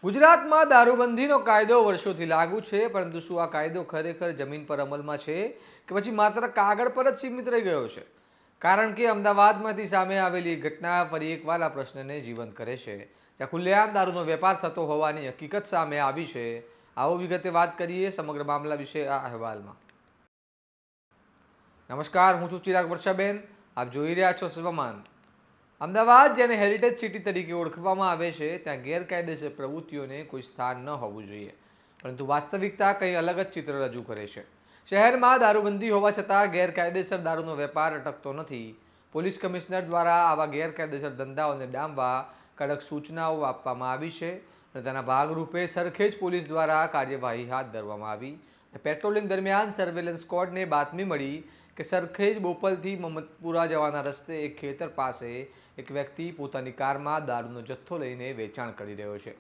ગુજરાતમાં દારૂબંધીનો કાયદો વર્ષોથી લાગુ છે, પરંતુ શું આ કાયદો ખરેખર જમીન પર અમલમાં છે કે પછી માત્ર કાગળ પર જ સીમિત રહી ગયો છે? કારણ કે અમદાવાદમાંથી સામે આવેલી ઘટના ફરી એકવાર આ પ્રશ્નને જીવંત કરે છે, જ્યાં ખુલ્લેઆમ દારૂનો વેપાર થતો હોવાની હકીકત સામે આવી છે. આવો વિગતે વાત કરીએ સમગ્ર મામલા વિશે આ અહેવાલમાં. નમસ્કાર, હું છું ચિરાગ વર્ષાબેન. આપ જોઈ રહ્યા છો સ્વમાન. અમદાવાદ, જેને હેરિટેજ સિટી તરીકે ઓળખવામાં આવે છે, ત્યાં ગેરકાયદેસર પ્રવૃત્તિઓને કોઈ સ્થાન ન હોવું જોઈએ, પરંતુ વાસ્તવિકતા કંઈ અલગ જ ચિત્ર રજૂ કરે છે. શહેરમાં દારૂબંધી હોવા છતાં ગેરકાયદેસર દારૂનો વેપાર અટકતો નથી. પોલીસ કમિશનર દ્વારા આવા ગેરકાયદેસર ધંધાઓને ડામવા કડક સૂચનાઓ આપવામાં આવી છે અને તેના ભાગરૂપે સરખેજ પોલીસ દ્વારા કાર્યવાહી હાથ ધરવામાં આવી. પેટ્રોલિંગ દરમિયાન સર્વેલન્સ સ્ક્વોડને બાતમી મળી કે સરખેજ બોપલથી મમતપુરા જવાના રસ્તે એક ખેતર પાસે એક વ્યક્તિ પોતાની કારમાં દારૂનો જથ્થો લઈને વેચાણ કરી રહ્યો છે.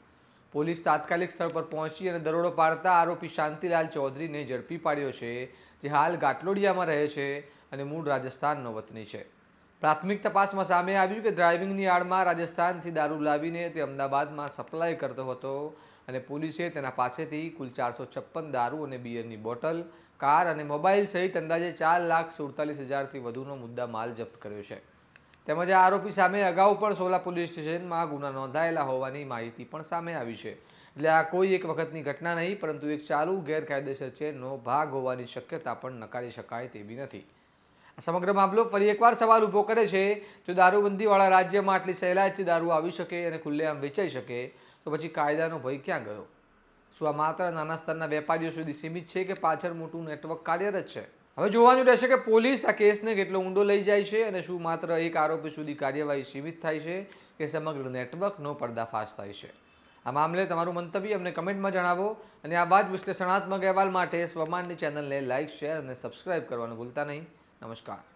પોલીસ તાત્કાલિક સ્થળ પર પહોંચી અને દરોડો પાડતા આરોપી શાંતિલાલ ચૌધરીને ઝડપી પાડ્યો છે, જે હાલ ગાટલોડિયામાં રહે છે અને મૂળ રાજસ્થાનનો વતની છે. પ્રાથમિક તપાસમાં સામે આવ્યું કે ડ્રાઇવિંગની આડમાં રાજસ્થાનથી દારૂ લાવીને તે અમદાવાદમાં સપ્લાય કરતો હતો અને પોલીસે તેના પાસેથી કુલ 456 દારૂ અને બિયરની બોટલ, કાર અને મોબાઈલ સહિત અંદાજે 4,47,000થી વધુનો મુદ્દા માલ જપ્ત કર્યો છે. તેમજ આ આરોપી સામે અગાઉ પણ સોલા પોલીસ સ્ટેશનમાં ગુના નોંધાયેલા હોવાની માહિતી પણ સામે આવી છે. એટલે આ કોઈ એક વખતની ઘટના નહીં, પરંતુ એક ચાલુ ગેરકાયદેસર ચેનનો ભાગ હોવાની શક્યતા પણ નકારી શકાય તેવી નથી. આ સમગ્ર મામલો ફરી એકવાર સવાલ ઊભો કરે છે, જો દારૂબંધીવાળા રાજ્યમાં આટલી સહેલાઈથી દારૂ આવી શકે અને ખુલ્લેઆમ વેચાઈ શકે, તો પછી કાયદાનો ભય ક્યાં ગયો? શું આ માત્ર નાના સ્તરના વેપારીઓ સુધી સીમિત છે કે પાછળ મોટું નેટવર્ક કાર્યરત છે? હવે જોવાનું રહેશે કે પોલીસ આ કેસને કેટલો ઊંડો લઈ જાય છે અને શું માત્ર એક આરોપી સુધી કાર્યવાહી સીમિત થાય છે કે સમગ્ર નેટવર્કનો પર્દાફાશ થાય છે. આ મામલે તમારું મંતવ્ય અમને કમેન્ટમાં જણાવો અને આ બાદ વિશ્લેષણાત્મક અહેવાલ માટે સ્વમાનની ચેનલને લાઇક, શેર અને સબસ્ક્રાઇબ કરવાનું ભૂલતા નહીં. નમસ્કાર.